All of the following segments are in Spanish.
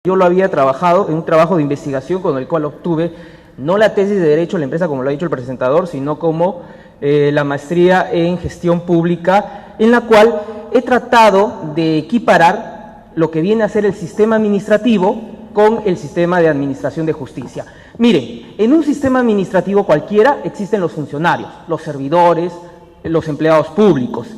Yo lo había trabajado en un trabajo de investigación con el cual obtuve no la tesis de Derecho de la Empresa, como lo ha dicho el presentador, sino como la maestría en Gestión Pública, en la cual he tratado de equiparar lo que viene a ser el sistema administrativo con el sistema de administración de justicia. Miren, en un sistema administrativo cualquiera existen los funcionarios, los servidores, los empleados públicos.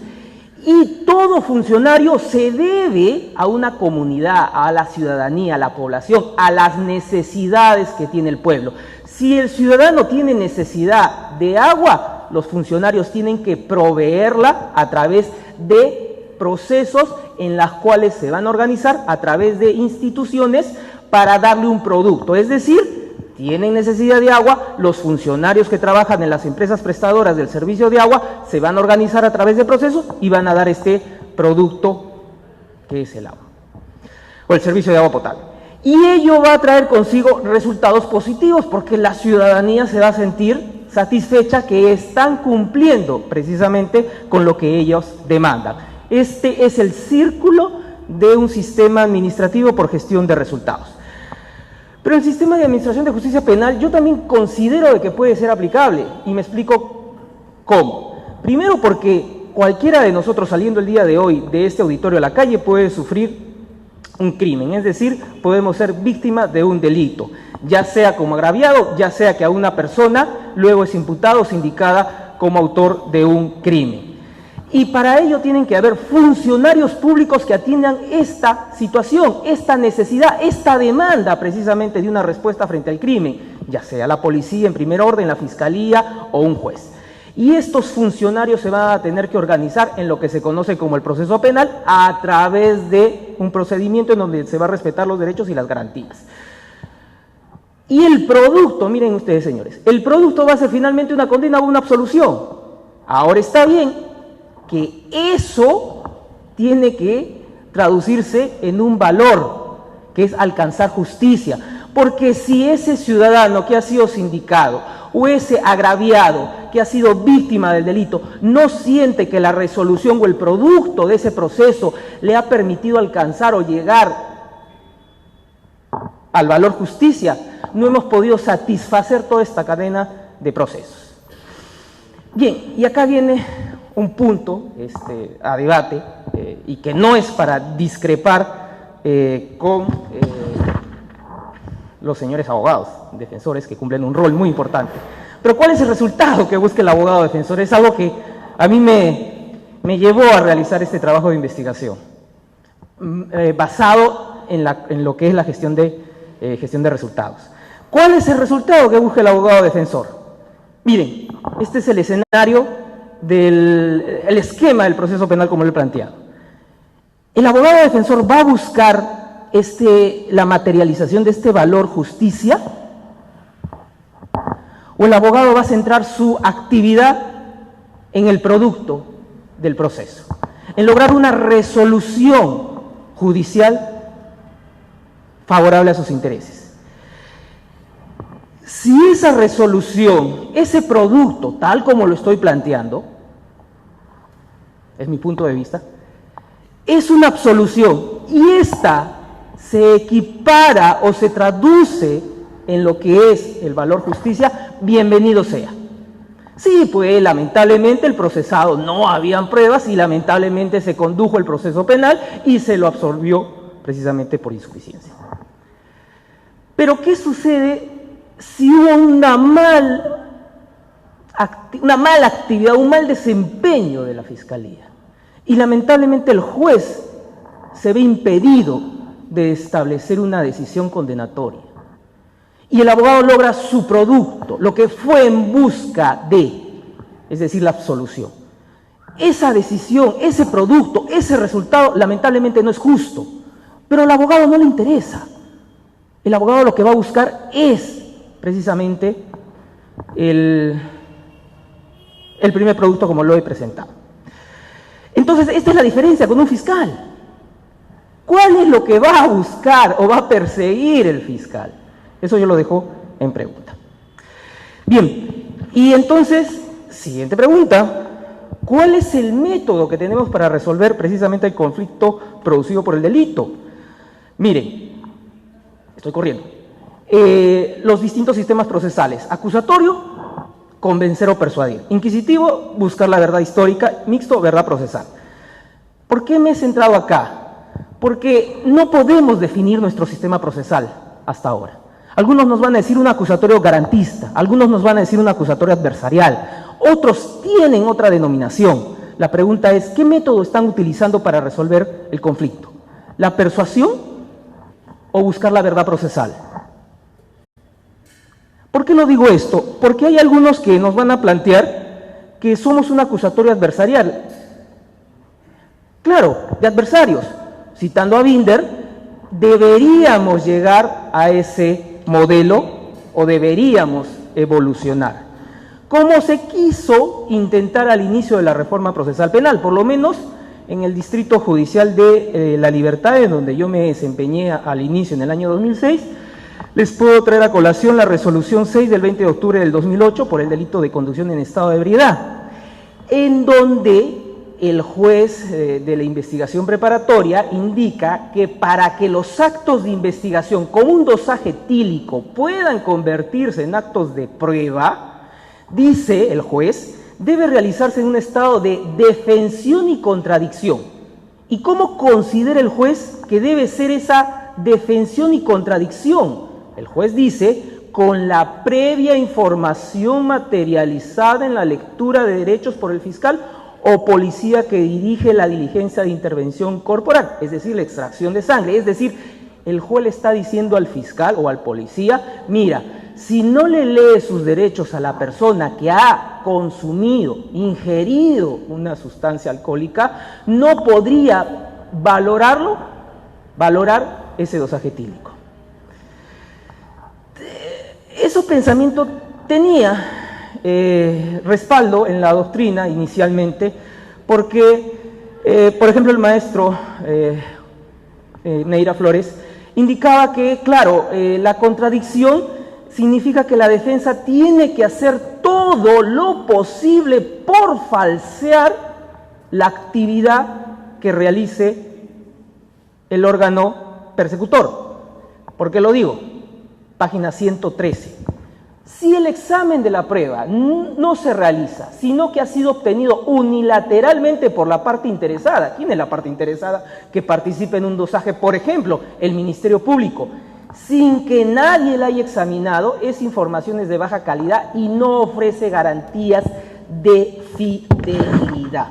Y todo funcionario se debe a una comunidad, a la ciudadanía, a la población, a las necesidades que tiene el pueblo. Si el ciudadano tiene necesidad de agua, los funcionarios tienen que proveerla a través de procesos en los cuales se van a organizar a través de instituciones para darle un producto. Es decir, tienen necesidad de agua, los funcionarios que trabajan en las empresas prestadoras del servicio de agua se van a organizar a través de procesos y van a dar este producto que es el agua, o el servicio de agua potable. Y ello va a traer consigo resultados positivos porque la ciudadanía se va a sentir satisfecha que están cumpliendo precisamente con lo que ellos demandan. Este es el círculo de un sistema administrativo por gestión de resultados. Pero el sistema de administración de justicia penal yo también considero de que puede ser aplicable, y me explico cómo. Primero porque cualquiera de nosotros saliendo el día de hoy de este auditorio a la calle puede sufrir un crimen, es decir, podemos ser víctimas de un delito, ya sea como agraviado, ya sea que a una persona luego es imputada o sindicada como autor de un crimen. Y para ello tienen que haber funcionarios públicos que atiendan esta situación, esta necesidad, esta demanda precisamente de una respuesta frente al crimen, ya sea la policía en primer orden, la fiscalía o un juez. Y estos funcionarios se van a tener que organizar en lo que se conoce como el proceso penal a través de un procedimiento en donde se va a respetar los derechos y las garantías. Y el producto, miren ustedes señores, el producto va a ser finalmente una condena o una absolución. Ahora está bien que eso tiene que traducirse en un valor, que es alcanzar justicia, porque si ese ciudadano que ha sido sindicado o ese agraviado que ha sido víctima del delito no siente que la resolución o el producto de ese proceso le ha permitido alcanzar o llegar al valor justicia, no hemos podido satisfacer toda esta cadena de procesos. Bien, y acá viene un punto a debate y que no es para discrepar con los señores abogados, defensores que cumplen un rol muy importante. Pero ¿cuál es el resultado que busca el abogado defensor? Es algo que a mí me llevó a realizar este trabajo de investigación, basado en lo que es la gestión de resultados. ¿Cuál es el resultado que busca el abogado defensor? Miren, este es el escenario el esquema del proceso penal como lo he planteado. El abogado defensor va a buscar la materialización de este valor justicia, o el abogado va a centrar su actividad en el producto del proceso, en lograr una resolución judicial favorable a sus intereses. Si esa resolución, ese producto, tal como lo estoy planteando, es mi punto de vista, es una absolución y esta se equipara o se traduce en lo que es el valor justicia, bienvenido sea. Sí, pues lamentablemente el procesado no habían pruebas y lamentablemente se condujo el proceso penal y se lo absolvió precisamente por insuficiencia. Pero ¿qué sucede si hubo una mala actividad, un mal desempeño de la Fiscalía? Y lamentablemente el juez se ve impedido de establecer una decisión condenatoria. Y el abogado logra su producto, lo que fue en busca de, es decir, la absolución. Esa decisión, ese producto, ese resultado, lamentablemente no es justo, pero al abogado no le interesa. El abogado lo que va a buscar es precisamente el primer producto como lo he presentado. Entonces, esta es la diferencia con un fiscal. ¿Cuál es lo que va a buscar o va a perseguir el fiscal? Eso yo lo dejo en pregunta. Bien, y entonces, siguiente pregunta. ¿Cuál es el método que tenemos para resolver precisamente el conflicto producido por el delito? Miren, estoy corriendo, los distintos sistemas procesales: acusatorio, convencer o persuadir; inquisitivo, buscar la verdad histórica; mixto, verdad procesal. ¿Por qué me he centrado acá? Porque no podemos definir nuestro sistema procesal hasta ahora. Algunos nos van a decir un acusatorio garantista, algunos nos van a decir un acusatorio adversarial, otros tienen otra denominación. La pregunta es, ¿qué método están utilizando para resolver el conflicto? ¿La persuasión o buscar la verdad procesal? ¿Por qué lo digo esto? Porque hay algunos que nos van a plantear que somos un acusatorio adversarial. Claro, de adversarios. Citando a Binder, deberíamos llegar a ese modelo o deberíamos evolucionar, como se quiso intentar al inicio de la reforma procesal penal, por lo menos en el Distrito Judicial de La Libertad, en donde yo me desempeñé al inicio en el año 2006. Les puedo traer a colación la resolución 6 del 20 de octubre del 2008 por el delito de conducción en estado de ebriedad, en donde el juez de la investigación preparatoria indica que para que los actos de investigación con un dosaje etílico puedan convertirse en actos de prueba, dice el juez, debe realizarse en un estado de defensión y contradicción. ¿Y cómo considera el juez que debe ser esa defensión y contradicción? El juez dice, con la previa información materializada en la lectura de derechos por el fiscal o policía que dirige la diligencia de intervención corporal, es decir, la extracción de sangre. Es decir, el juez le está diciendo al fiscal o al policía, mira, si no le lee sus derechos a la persona que ha consumido, ingerido una sustancia alcohólica, no podría valorar ese dosaje etílico. Ese pensamiento tenía respaldo en la doctrina inicialmente, porque, por ejemplo, el maestro Neira Flores indicaba que, claro, la contradicción significa que la defensa tiene que hacer todo lo posible por falsear la actividad que realice el órgano persecutor. ¿Por qué lo digo? Página 113. Si el examen de la prueba no se realiza, sino que ha sido obtenido unilateralmente por la parte interesada, ¿quién es la parte interesada que participe en un dosaje? Por ejemplo, el Ministerio Público, sin que nadie la haya examinado, esa información es de baja calidad y no ofrece garantías de fidelidad.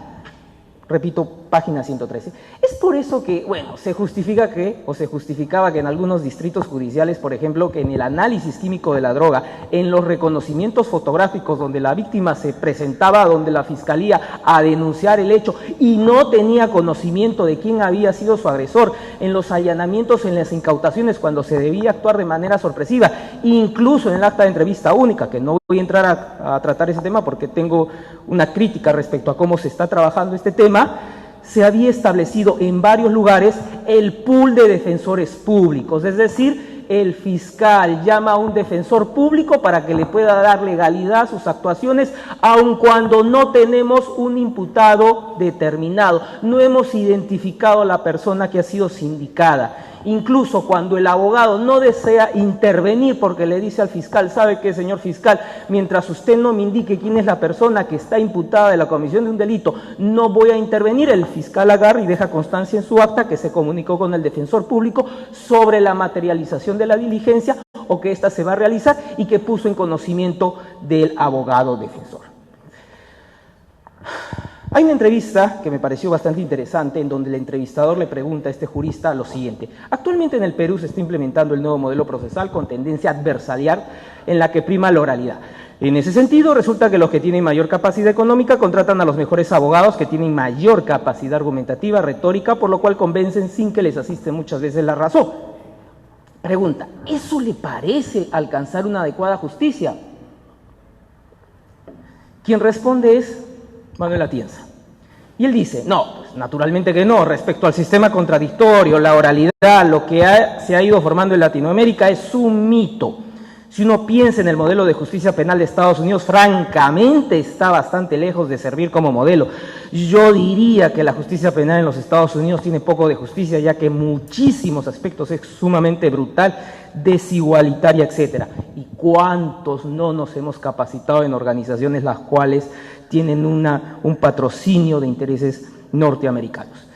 Repito, página 113. Es por eso que, bueno, se justificaba que en algunos distritos judiciales, por ejemplo, que en el análisis químico de la droga, en los reconocimientos fotográficos donde la víctima se presentaba, donde la fiscalía a denunciar el hecho y no tenía conocimiento de quién había sido su agresor, en los allanamientos, en las incautaciones, cuando se debía actuar de manera sorpresiva, incluso en el acta de entrevista única, que no voy a entrar a tratar ese tema porque tengo una crítica respecto a cómo se está trabajando este tema, se había establecido en varios lugares el pool de defensores públicos, es decir, el fiscal llama a un defensor público para que le pueda dar legalidad a sus actuaciones, aun cuando no tenemos un imputado determinado, no hemos identificado a la persona que ha sido sindicada. Incluso cuando el abogado no desea intervenir porque le dice al fiscal, ¿sabe qué, señor fiscal? Mientras usted no me indique quién es la persona que está imputada de la comisión de un delito, no voy a intervenir. El fiscal agarra y deja constancia en su acta que se comunicó con el defensor público sobre la materialización de la diligencia o que ésta se va a realizar y que puso en conocimiento del abogado defensor. Hay una entrevista que me pareció bastante interesante en donde el entrevistador le pregunta a este jurista lo siguiente: actualmente en el Perú se está implementando el nuevo modelo procesal con tendencia adversarial en la que prima la oralidad. En ese sentido, resulta que los que tienen mayor capacidad económica contratan a los mejores abogados que tienen mayor capacidad argumentativa, retórica, por lo cual convencen sin que les asiste muchas veces la razón. Pregunta: ¿eso le parece alcanzar una adecuada justicia? Quien responde es Manuel Atienza. Y él dice, no, pues naturalmente que no, respecto al sistema contradictorio, la oralidad, lo que se ha ido formando en Latinoamérica es un mito. Si uno piensa en el modelo de justicia penal de Estados Unidos, francamente está bastante lejos de servir como modelo. Yo diría que la justicia penal en los Estados Unidos tiene poco de justicia, ya que en muchísimos aspectos es sumamente brutal, desigualitaria, etcétera. ¿Y cuántos no nos hemos capacitado en organizaciones las cuales tienen un patrocinio de intereses norteamericanos?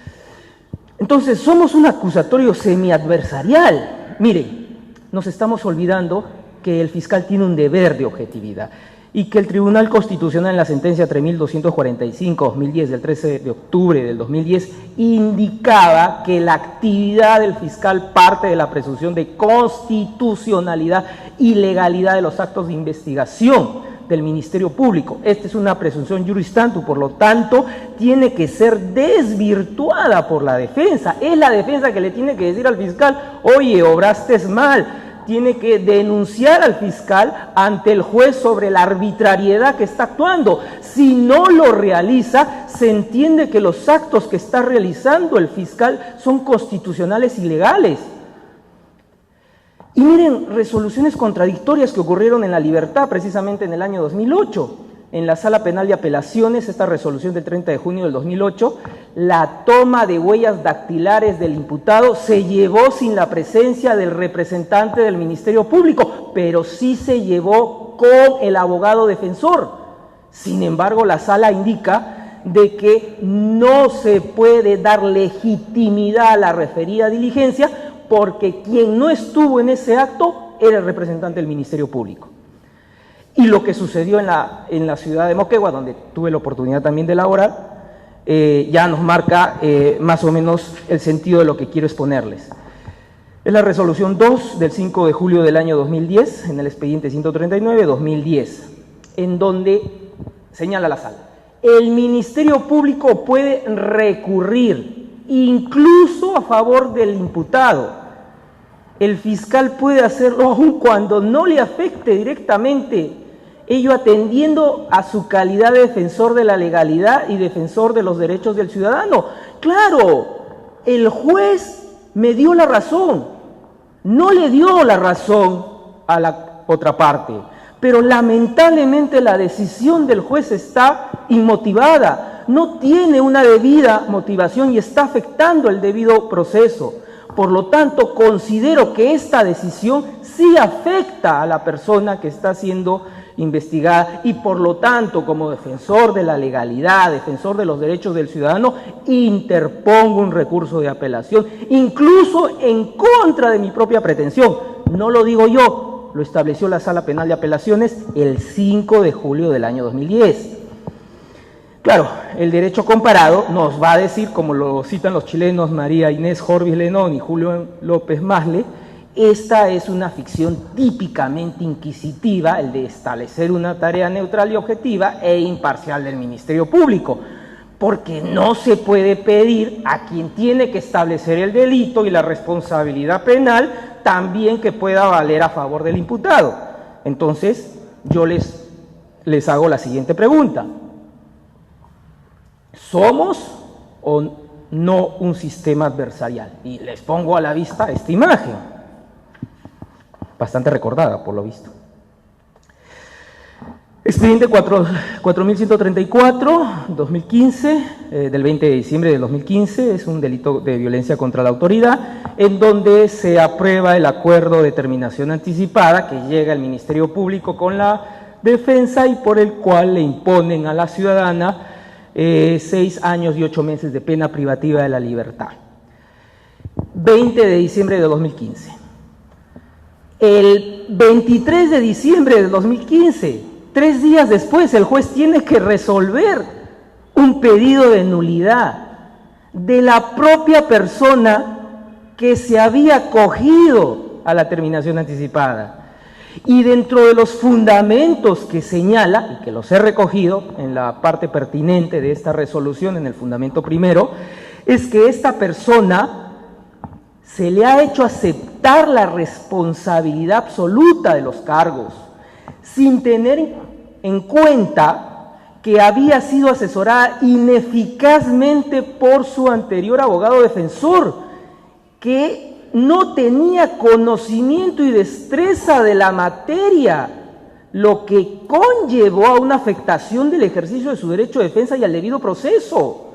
Entonces, somos un acusatorio semiadversarial. Miren, nos estamos olvidando que el fiscal tiene un deber de objetividad y que el Tribunal Constitucional en la sentencia 3245-2010 del 13 de octubre del 2010 indicaba que la actividad del fiscal parte de la presunción de constitucionalidad y legalidad de los actos de investigación del Ministerio Público. Esta es una presunción juris tantum, por lo tanto, tiene que ser desvirtuada por la defensa. Es la defensa que le tiene que decir al fiscal, oye, obraste mal. Tiene que denunciar al fiscal ante el juez sobre la arbitrariedad que está actuando. Si no lo realiza, se entiende que los actos que está realizando el fiscal son constitucionales y legales. Y miren, resoluciones contradictorias que ocurrieron en La Libertad, precisamente en el año 2008. En la Sala Penal de Apelaciones, esta resolución del 30 de junio del 2008, la toma de huellas dactilares del imputado se llevó sin la presencia del representante del Ministerio Público, pero sí se llevó con el abogado defensor. Sin embargo, la Sala indica de que no se puede dar legitimidad a la referida diligencia porque quien no estuvo en ese acto era el representante del Ministerio Público. Y lo que sucedió en la ciudad de Moquegua, donde tuve la oportunidad también de elaborar, ya nos marca más o menos el sentido de lo que quiero exponerles. Es la resolución 2 del 5 de julio del año 2010, en el expediente 139-2010, en donde señala la Sala: el Ministerio Público puede recurrir incluso a favor del imputado. El fiscal puede hacerlo aun cuando no le afecte directamente, ello atendiendo a su calidad de defensor de la legalidad y defensor de los derechos del ciudadano. Claro, el juez me dio la razón, no le dio la razón a la otra parte, pero lamentablemente la decisión del juez está inmotivada, no tiene una debida motivación y está afectando el debido proceso. Por lo tanto, considero que esta decisión sí afecta a la persona que está siendo investigada y por lo tanto, como defensor de la legalidad, defensor de los derechos del ciudadano, interpongo un recurso de apelación, incluso en contra de mi propia pretensión. No lo digo yo, lo estableció la Sala Penal de Apelaciones el 5 de julio del año 2010. Claro, el derecho comparado nos va a decir, como lo citan los chilenos María Inés Jorvis Lenón y Julio López Masle, esta es una ficción típicamente inquisitiva, el de establecer una tarea neutral y objetiva e imparcial del Ministerio Público, porque no se puede pedir a quien tiene que establecer el delito y la responsabilidad penal también que pueda valer a favor del imputado. Entonces, yo les hago la siguiente pregunta: ¿somos o no un sistema adversarial? Y les pongo a la vista esta imagen, bastante recordada por lo visto. Expediente 4134, 2015, del 20 de diciembre del 2015, es un delito de violencia contra la autoridad, en donde se aprueba el acuerdo de terminación anticipada que llega el Ministerio Público con la defensa y por el cual le imponen a la ciudadana 6 años y 8 meses de pena privativa de la libertad. 20 de diciembre de 2015. El 23 de diciembre de 2015, 3 días después, el juez tiene que resolver un pedido de nulidad de la propia persona que se había acogido a la terminación anticipada. Y dentro de los fundamentos que señala, y que los he recogido en la parte pertinente de esta resolución, en el fundamento primero, es que esta persona se le ha hecho aceptar la responsabilidad absoluta de los cargos, sin tener en cuenta que había sido asesorada ineficazmente por su anterior abogado defensor, que no tenía conocimiento y destreza de la materia, lo que conllevó a una afectación del ejercicio de su derecho de defensa y al debido proceso.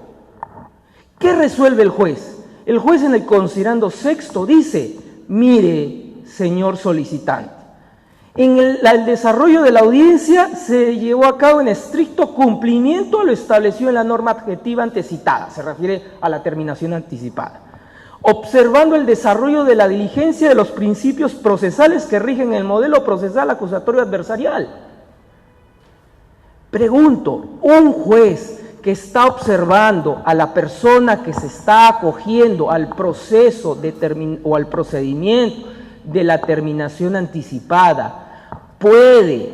¿Qué resuelve el juez? El juez en el considerando sexto dice, mire, señor solicitante, en el desarrollo de la audiencia se llevó a cabo en estricto cumplimiento a lo establecido en la norma adjetiva antecitada, se refiere a la terminación anticipada, observando el desarrollo de la diligencia de los principios procesales que rigen el modelo procesal acusatorio adversarial. Pregunto, un juez que está observando a la persona que se está acogiendo al proceso o al procedimiento de la terminación anticipada, puede,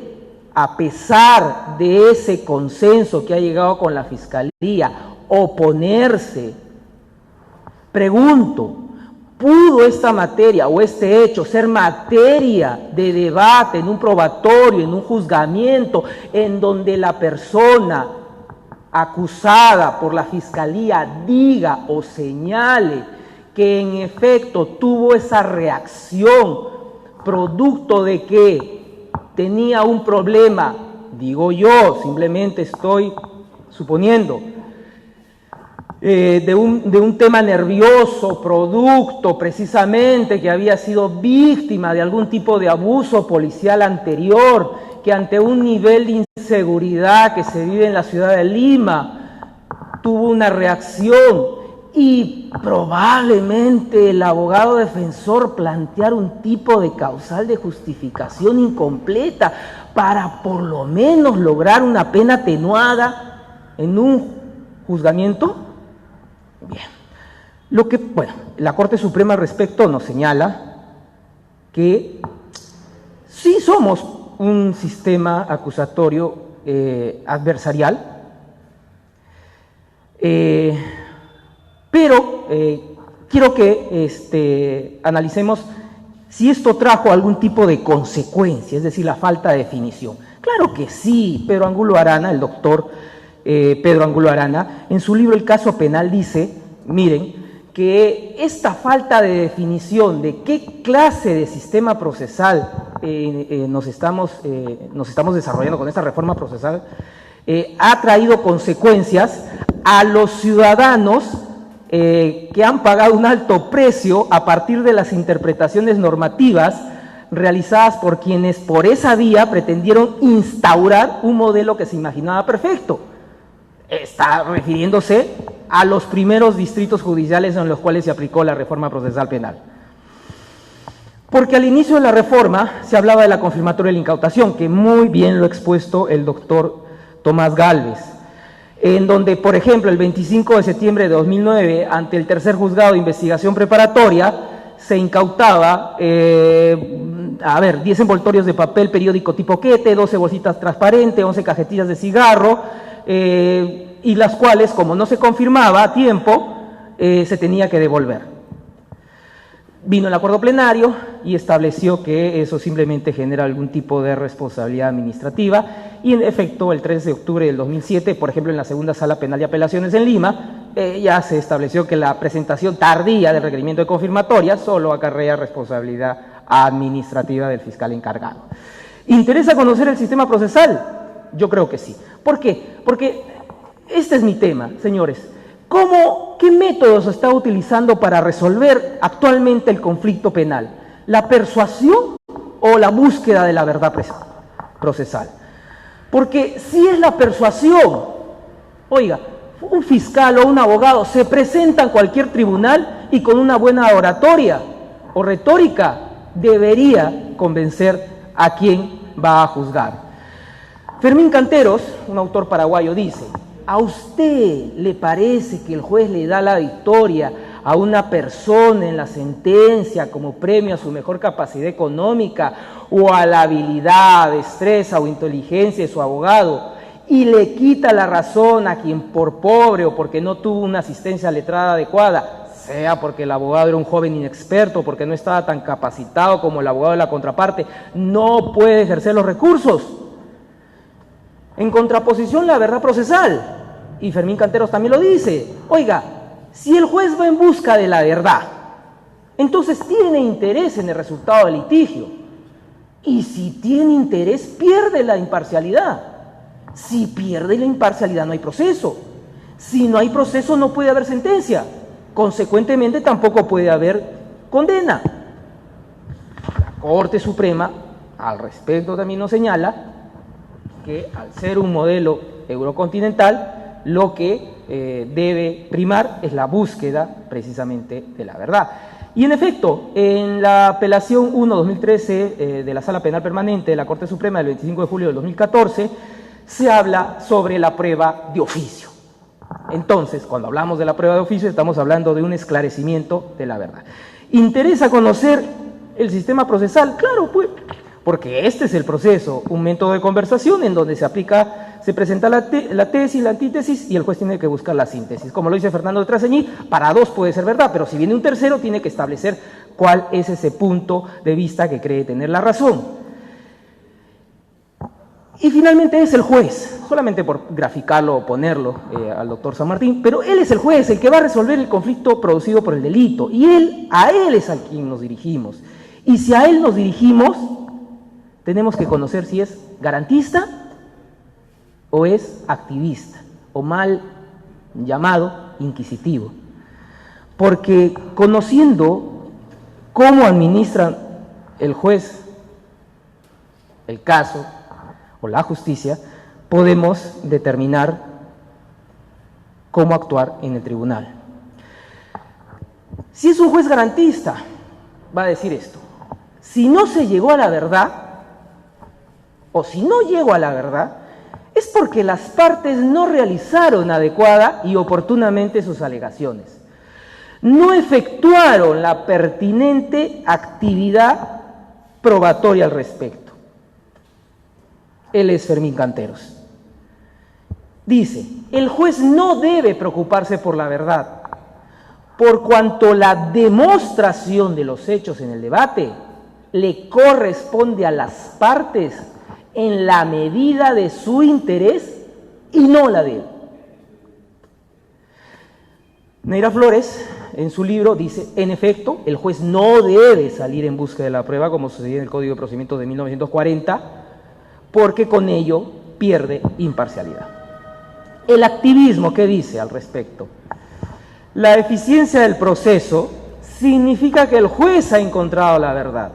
a pesar de ese consenso que ha llegado con la Fiscalía, oponerse. Pregunto, ¿pudo esta materia o este hecho ser materia de debate en un probatorio, en un juzgamiento, en donde la persona acusada por la Fiscalía diga o señale que en efecto tuvo esa reacción producto de que tenía un problema, digo yo, simplemente estoy suponiendo, de un tema nervioso, producto precisamente que había sido víctima de algún tipo de abuso policial anterior, que ante un nivel de inseguridad que se vive en la ciudad de Lima, tuvo una reacción y probablemente el abogado defensor plantear un tipo de causal de justificación incompleta para por lo menos lograr una pena atenuada en un juzgamiento. Bien, la Corte Suprema al respecto nos señala que sí somos un sistema acusatorio adversarial, pero quiero que analicemos si esto trajo algún tipo de consecuencia, es decir, la falta de definición. Claro que sí, Pedro Angulo Arana, el doctor Pedro Angulo Arana, en su libro El caso penal dice, miren, que esta falta de definición de qué clase de sistema procesal nos estamos desarrollando con esta reforma procesal ha traído consecuencias a los ciudadanos que han pagado un alto precio a partir de las interpretaciones normativas realizadas por quienes por esa vía pretendieron instaurar un modelo que se imaginaba perfecto. Está refiriéndose a los primeros distritos judiciales en los cuales se aplicó la reforma procesal penal. Porque al inicio de la reforma se hablaba de la confirmatoria de la incautación, que muy bien lo ha expuesto el doctor Tomás Gálvez, en donde, por ejemplo, el 25 de septiembre de 2009, ante el tercer juzgado de investigación preparatoria, se incautaba 10 envoltorios de papel periódico tipo quete, 12 bolsitas transparentes, 11 cajetillas de cigarro, y las cuales, como no se confirmaba a tiempo, se tenía que devolver. Vino el acuerdo plenario y estableció que eso simplemente genera algún tipo de responsabilidad administrativa, y en efecto el 3 de octubre del 2007, por ejemplo en la segunda sala penal de apelaciones en Lima, ya se estableció que la presentación tardía del requerimiento de confirmatoria solo acarrea responsabilidad administrativa del fiscal encargado. ¿Interesa conocer el sistema procesal? Yo creo que sí. ¿Por qué? Porque este es mi tema, señores. ¿Qué métodos se está utilizando para resolver actualmente el conflicto penal? ¿La persuasión o la búsqueda de la verdad procesal? Porque si es la persuasión, oiga, un fiscal o un abogado se presenta en cualquier tribunal y con una buena oratoria o retórica debería convencer a quien va a juzgar. Fermín Canteros, un autor paraguayo, dice: ¿a usted le parece que el juez le da la victoria a una persona en la sentencia como premio a su mejor capacidad económica o a la habilidad, destreza o inteligencia de su abogado, y le quita la razón a quien por pobre o porque no tuvo una asistencia letrada adecuada, sea porque el abogado era un joven inexperto, porque no estaba tan capacitado como el abogado de la contraparte, no puede ejercer los recursos? En contraposición, la verdad procesal, y Fermín Canteros también lo dice, oiga, si el juez va en busca de la verdad, entonces tiene interés en el resultado del litigio. Y si tiene interés, pierde la imparcialidad. Si pierde la imparcialidad, no hay proceso. Si no hay proceso, no puede haber sentencia. Consecuentemente, tampoco puede haber condena. La Corte Suprema, al respecto, también nos señala que al ser un modelo eurocontinental, lo que debe primar es la búsqueda precisamente de la verdad. Y en efecto, en la apelación 1-2013 de la Sala Penal Permanente de la Corte Suprema del 25 de julio del 2014, se habla sobre la prueba de oficio. Entonces, cuando hablamos de la prueba de oficio, estamos hablando de un esclarecimiento de la verdad. ¿Interesa conocer el sistema procesal? Claro, pues, porque este es el proceso, un método de conversación en donde se presenta la tesis, la antítesis, y el juez tiene que buscar la síntesis. Como lo dice Fernando de Traseñí, para dos puede ser verdad, pero si viene un tercero, tiene que establecer cuál es ese punto de vista que cree tener la razón. Y finalmente es el juez, solamente por graficarlo o ponerlo al doctor San Martín, pero él es el juez, el que va a resolver el conflicto producido por el delito, y a él es a quien nos dirigimos. Y si a él nos dirigimos, tenemos que conocer si es garantista o es activista, o mal llamado inquisitivo. Porque conociendo cómo administra el juez el caso o la justicia, podemos determinar cómo actuar en el tribunal. Si es un juez garantista, va a decir esto: si no se llegó a la verdad, o si no llego a la verdad, es porque las partes no realizaron adecuada y oportunamente sus alegaciones. No efectuaron la pertinente actividad probatoria al respecto. Él es Fermín Canteros. Dice, el juez no debe preocuparse por la verdad, por cuanto la demostración de los hechos en el debate le corresponde a las partes en la medida de su interés y no la de él. Neira Flores, en su libro, dice, en efecto, el juez no debe salir en busca de la prueba, como sucedía en el Código de Procedimientos de 1940, porque con ello pierde imparcialidad. El activismo, ¿qué dice al respecto? La eficiencia del proceso significa que el juez ha encontrado la verdad,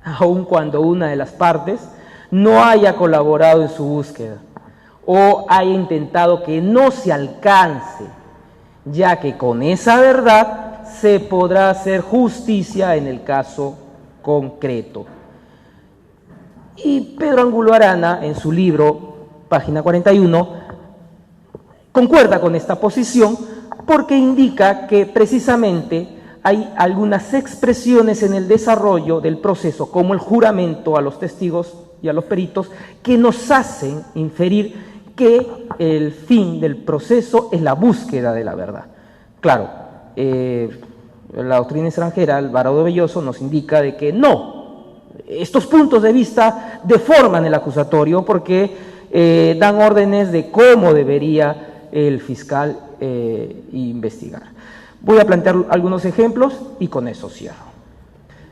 aun cuando una de las partes no haya colaborado en su búsqueda o haya intentado que no se alcance, ya que con esa verdad se podrá hacer justicia en el caso concreto. Y Pedro Angulo Arana, en su libro, página 41, concuerda con esta posición porque indica que precisamente hay algunas expresiones en el desarrollo del proceso, como el juramento a los testigos y a los peritos, que nos hacen inferir que el fin del proceso es la búsqueda de la verdad. Claro, la doctrina extranjera, Alvarado Belloso, nos indica de que no, estos puntos de vista deforman el acusatorio porque dan órdenes de cómo debería el fiscal investigar. Voy a plantear algunos ejemplos y con eso cierro.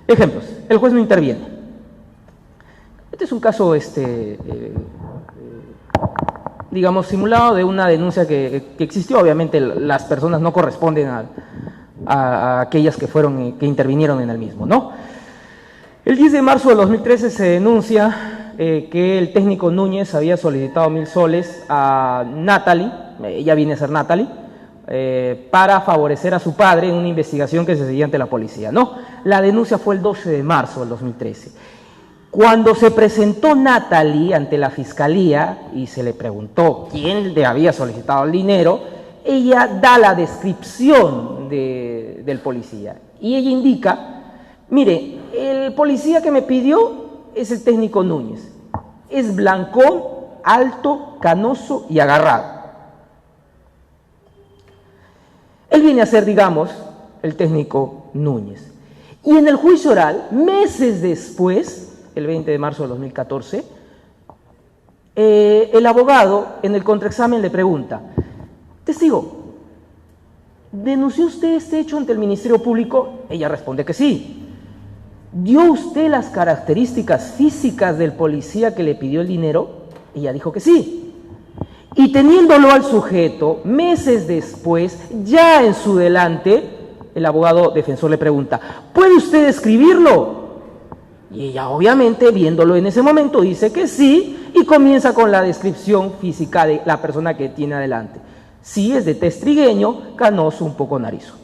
Ejemplos: el juez no interviene. Este es un caso, digamos, simulado de una denuncia que existió. Obviamente las personas no corresponden a aquellas que intervinieron en el mismo, ¿no? El 10 de marzo de 2013 se denuncia que el técnico Núñez había solicitado 1.000 soles a Natalie, ella viene a ser Natalie, para favorecer a su padre en una investigación que se seguía ante la policía, ¿no? La denuncia fue el 12 de marzo del 2013. Cuando se presentó Natalie ante la fiscalía y se le preguntó quién le había solicitado el dinero, ella da la descripción del policía y ella indica: mire, el policía que me pidió es el técnico Núñez, es blancón, alto, canoso y agarrado. Él viene a ser, digamos, el técnico Núñez. Y en el juicio oral, meses después, el 20 de marzo de 2014, el abogado en el contraexamen le pregunta: testigo, ¿denunció usted este hecho ante el Ministerio Público? Ella responde que sí. ¿Dio usted las características físicas del policía que le pidió el dinero? Ella dijo que sí. Y teniéndolo al sujeto, meses después, ya en su delante, el abogado defensor le pregunta, ¿puede usted describirlo? Y ella, obviamente, viéndolo en ese momento, dice que sí, y comienza con la descripción física de la persona que tiene adelante. Sí, es de tez trigueño, canoso, un poco narizo.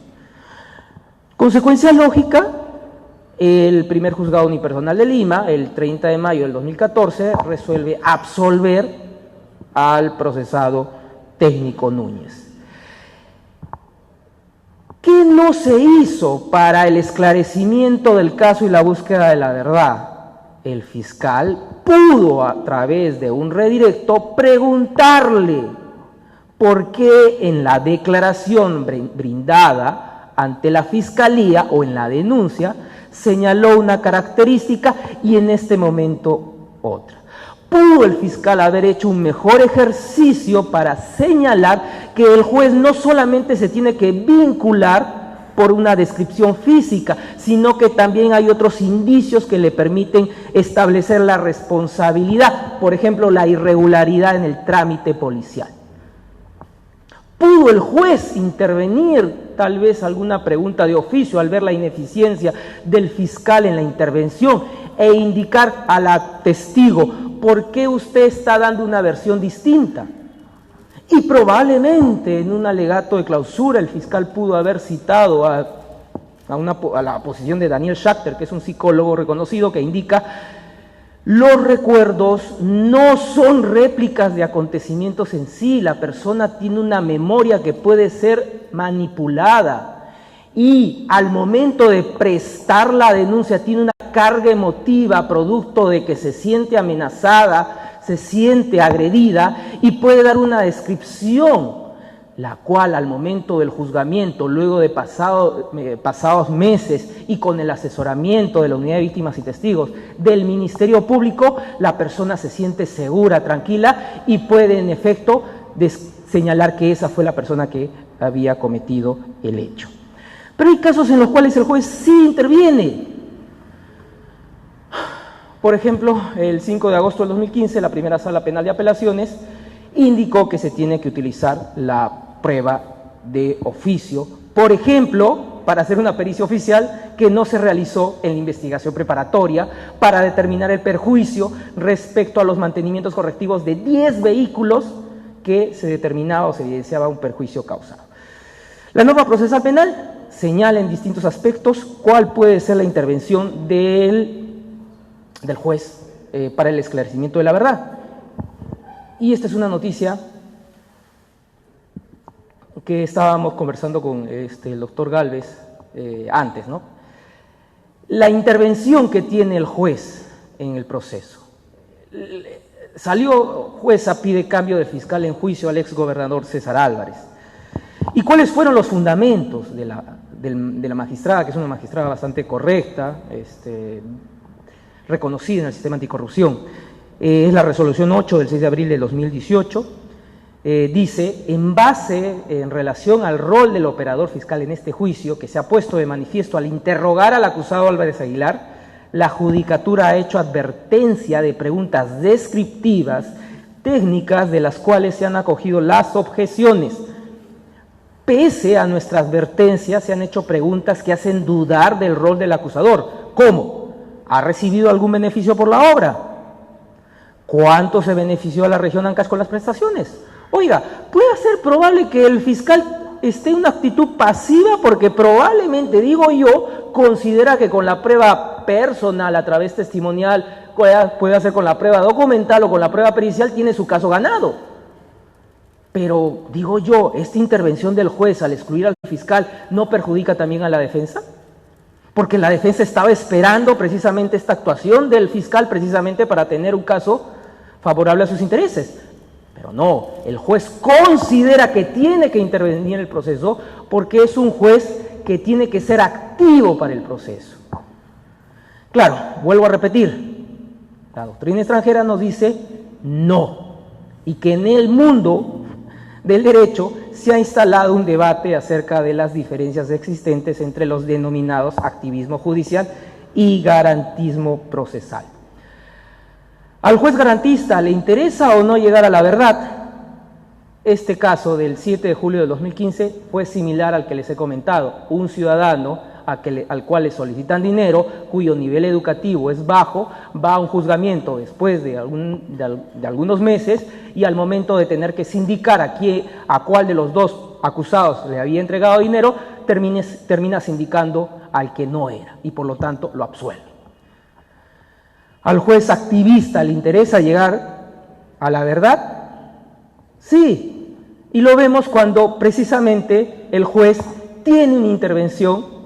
Consecuencia lógica, el primer juzgado unipersonal de Lima, el 30 de mayo del 2014, resuelve absolver al procesado técnico Núñez. ¿Qué no se hizo para el esclarecimiento del caso y la búsqueda de la verdad? El fiscal pudo, a través de un redirecto, preguntarle por qué en la declaración brindada ante la fiscalía o en la denuncia señaló una característica y en este momento otra. ¿Pudo el fiscal haber hecho un mejor ejercicio para señalar que el juez no solamente se tiene que vincular por una descripción física, sino que también hay otros indicios que le permiten establecer la responsabilidad, por ejemplo, la irregularidad en el trámite policial? ¿Pudo el juez intervenir tal vez alguna pregunta de oficio al ver la ineficiencia del fiscal en la intervención e indicar a la testigo por qué usted está dando una versión distinta? Y probablemente en un alegato de clausura el fiscal pudo haber citado a la posición de Daniel Schachter, que es un psicólogo reconocido, que indica: los recuerdos no son réplicas de acontecimientos en sí, la persona tiene una memoria que puede ser manipulada y al momento de prestar la denuncia tiene una carga emotiva producto de que se siente amenazada, se siente agredida y puede dar una descripción, la cual al momento del juzgamiento, luego de pasados meses y con el asesoramiento de la Unidad de Víctimas y Testigos del Ministerio Público, la persona se siente segura, tranquila y puede en efecto señalar que esa fue la persona que había cometido el hecho. Pero hay casos en los cuales el juez sí interviene. Por ejemplo, el 5 de agosto del 2015, la primera sala penal de apelaciones indicó que se tiene que utilizar la prueba de oficio, por ejemplo, para hacer una pericia oficial que no se realizó en la investigación preparatoria, para determinar el perjuicio respecto a los mantenimientos correctivos de 10 vehículos que se determinaba o se evidenciaba un perjuicio causado. La norma procesal penal señala en distintos aspectos cuál puede ser la intervención del juez para el esclarecimiento de la verdad. Y esta es una noticia que estábamos conversando con el doctor Gálvez antes, ¿no? La intervención que tiene el juez en el proceso. Salió jueza, pide cambio de fiscal en juicio al exgobernador César Álvarez. ¿Y cuáles fueron los fundamentos de la magistrada, que es una magistrada bastante correcta, reconocida en el sistema anticorrupción? Es la resolución 8 del 6 de abril de 2018, dice: en base, en relación al rol del operador fiscal en este juicio, que se ha puesto de manifiesto al interrogar al acusado Álvarez Aguilar, la judicatura ha hecho advertencia de preguntas descriptivas, técnicas, de las cuales se han acogido las objeciones. Pese a nuestra advertencia, se han hecho preguntas que hacen dudar del rol del acusador. ¿Cómo? ¿Ha recibido algún beneficio por la obra? ¿Cuánto se benefició a la región Ancash con las prestaciones? Oiga, puede ser probable que el fiscal esté en una actitud pasiva porque probablemente, digo yo, considera que con la prueba personal, a través testimonial, puede hacer con la prueba documental o con la prueba pericial, tiene su caso ganado. Pero, digo yo, ¿esta intervención del juez al excluir al fiscal no perjudica también a la defensa? Porque la defensa estaba esperando precisamente esta actuación del fiscal precisamente para tener un caso favorable a sus intereses. Pero no, el juez considera que tiene que intervenir en el proceso porque es un juez que tiene que ser activo para el proceso. Claro, vuelvo a repetir, la doctrina extranjera nos dice no, y que en el mundo del derecho se ha instalado un debate acerca de las diferencias existentes entre los denominados activismo judicial y garantismo procesal. ¿Al juez garantista le interesa o no llegar a la verdad? Este caso del 7 de julio de 2015 fue similar al que les he comentado. Un ciudadano al cual le solicitan dinero, cuyo nivel educativo es bajo, va a un juzgamiento después de algunos meses y al momento de tener que sindicar a cuál de los dos acusados le había entregado dinero, termina sindicando al que no era y por lo tanto lo absuelve. ¿Al juez activista le interesa llegar a la verdad? Sí, y lo vemos cuando precisamente el juez tiene una intervención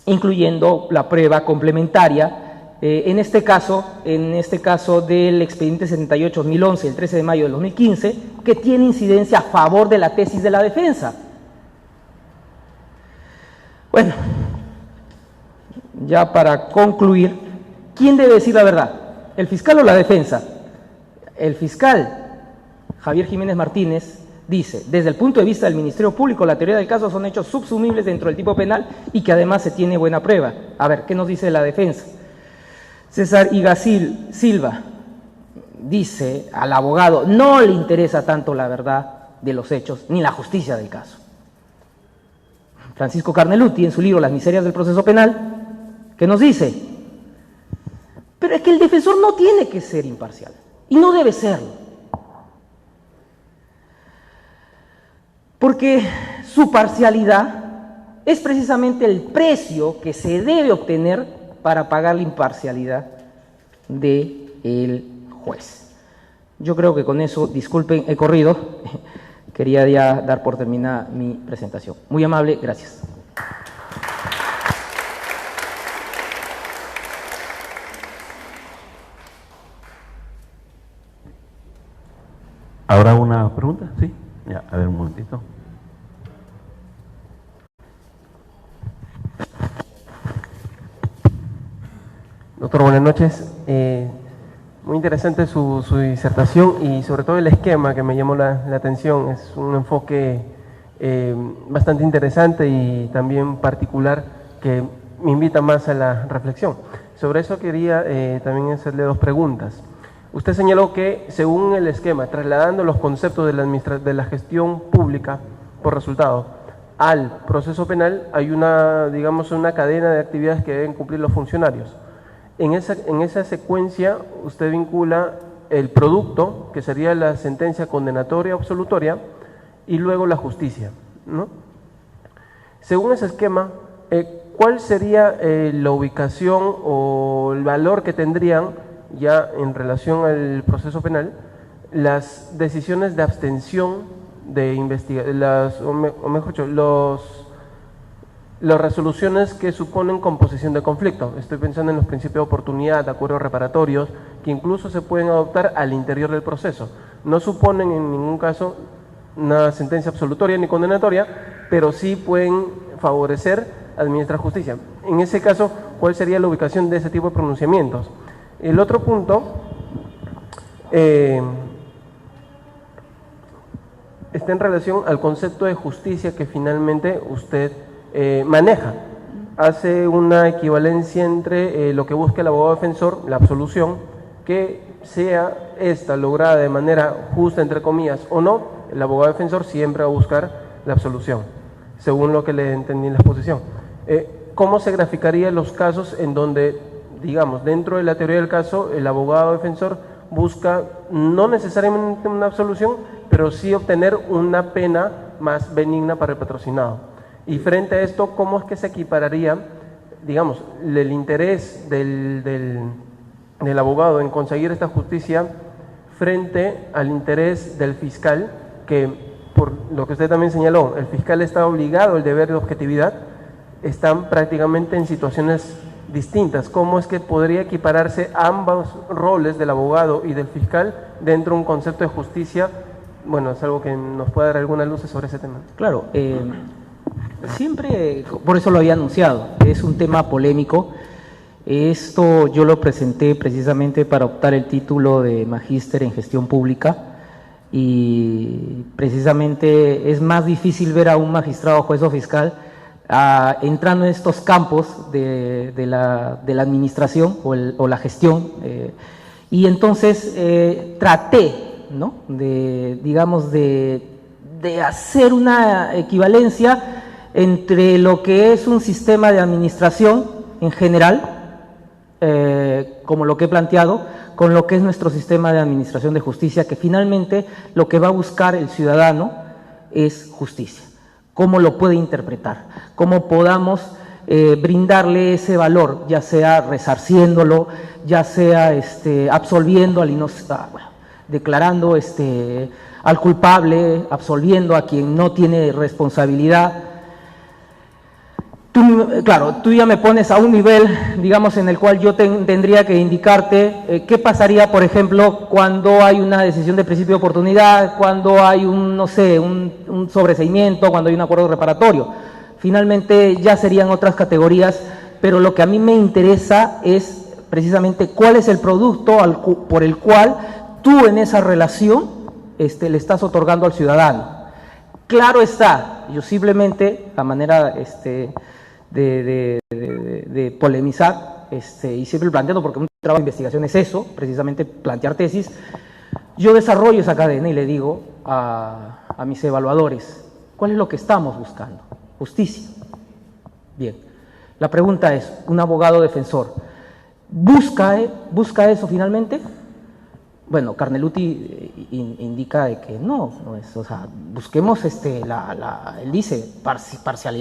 incluyendo la prueba complementaria, en este caso del expediente 78-2011, el 13 de mayo del 2015, que tiene incidencia a favor de la tesis de la defensa. Bueno, ya para concluir, ¿quién debe decir la verdad? ¿El fiscal o la defensa? El fiscal, Javier Jiménez Martínez, dice, desde el punto de vista del Ministerio Público, la teoría del caso son hechos subsumibles dentro del tipo penal y que además se tiene buena prueba. A ver, ¿qué nos dice la defensa? César Igacil Silva dice al abogado, no le interesa tanto la verdad de los hechos ni la justicia del caso. Francisco Carneluti, en su libro Las miserias del proceso penal, ¿qué nos dice? Pero es que el defensor no tiene que ser imparcial y no debe serlo. Porque su parcialidad es precisamente el precio que se debe obtener para pagar la imparcialidad del juez. Yo creo que con eso, disculpen, he corrido, quería ya dar por terminada mi presentación. Muy amable, gracias. ¿Habrá una pregunta? Sí. Ya, a ver un momentito. Doctor, buenas noches. Muy interesante su disertación y sobre todo el esquema que me llamó la atención. Es un enfoque bastante interesante y también particular que me invita más a la reflexión. Sobre eso quería también hacerle dos preguntas. Usted señaló que, según el esquema, trasladando los conceptos de la gestión pública por resultado al proceso penal, hay una cadena de actividades que deben cumplir los funcionarios. En esa secuencia, usted vincula el producto, que sería la sentencia condenatoria o absolutoria, y luego la justicia, ¿no? Según ese esquema, ¿cuál sería la ubicación o el valor que tendrían ya en relación al proceso penal las decisiones de abstención de investigación, las resoluciones que suponen composición de conflicto? Estoy pensando en los principios de oportunidad, de acuerdos reparatorios, que incluso se pueden adoptar al interior del proceso. No suponen en ningún caso una sentencia absolutoria ni condenatoria, pero sí pueden favorecer administrar justicia. En ese caso, ¿cuál sería la ubicación de ese tipo de pronunciamientos? El otro punto está en relación al concepto de justicia que finalmente usted maneja. Hace una equivalencia entre lo que busca el abogado defensor, la absolución, que sea esta lograda de manera justa, entre comillas, o no, el abogado defensor siempre va a buscar la absolución, según lo que le entendí en la exposición. ¿Cómo se graficarían los casos en donde, digamos, dentro de la teoría del caso, el abogado defensor busca no necesariamente una absolución, pero sí obtener una pena más benigna para el patrocinado? Y frente a esto, ¿cómo es que se equipararía, digamos, el interés del abogado en conseguir esta justicia frente al interés del fiscal, que por lo que usted también señaló, el fiscal está obligado al deber de objetividad, están prácticamente en situaciones distintas? ¿Cómo es que podría equipararse ambos roles del abogado y del fiscal dentro de un concepto de justicia? Bueno, es algo que nos puede dar algunas luces sobre ese tema. Claro, siempre, por eso lo había anunciado, es un tema polémico. Esto yo lo presenté precisamente para optar el título de magíster en gestión pública. y precisamente es más difícil ver a un magistrado, juez o fiscal entrando en estos campos de la administración o la gestión, y entonces traté, ¿no?, digamos, de hacer una equivalencia entre lo que es un sistema de administración en general, como lo que he planteado, con lo que es nuestro sistema de administración de justicia, que finalmente lo que va a buscar el ciudadano es justicia. Cómo lo puede interpretar, cómo podamos brindarle ese valor, ya sea resarciéndolo, ya sea absolviendo al declarando al culpable, absolviendo a quien no tiene responsabilidad. Tú ya me pones a un nivel, digamos, en el cual yo tendría que indicarte qué pasaría, por ejemplo, cuando hay una decisión de principio de oportunidad, cuando hay no sé, un sobreseimiento, cuando hay un acuerdo reparatorio. Finalmente ya serían otras categorías, pero lo que a mí me interesa es precisamente cuál es el producto por el cual tú en esa relación le estás otorgando al ciudadano. Claro está, yo simplemente, a manera de polemizar, y siempre planteando, porque un trabajo de investigación es eso, precisamente plantear tesis, yo desarrollo esa cadena y le digo a mis evaluadores, ¿cuál es lo que estamos buscando? Justicia. Bien, la pregunta es, ¿un abogado defensor busca eso finalmente? Bueno, Carneluti indica de que no es, o sea, busquemos, él dice, parcialidad.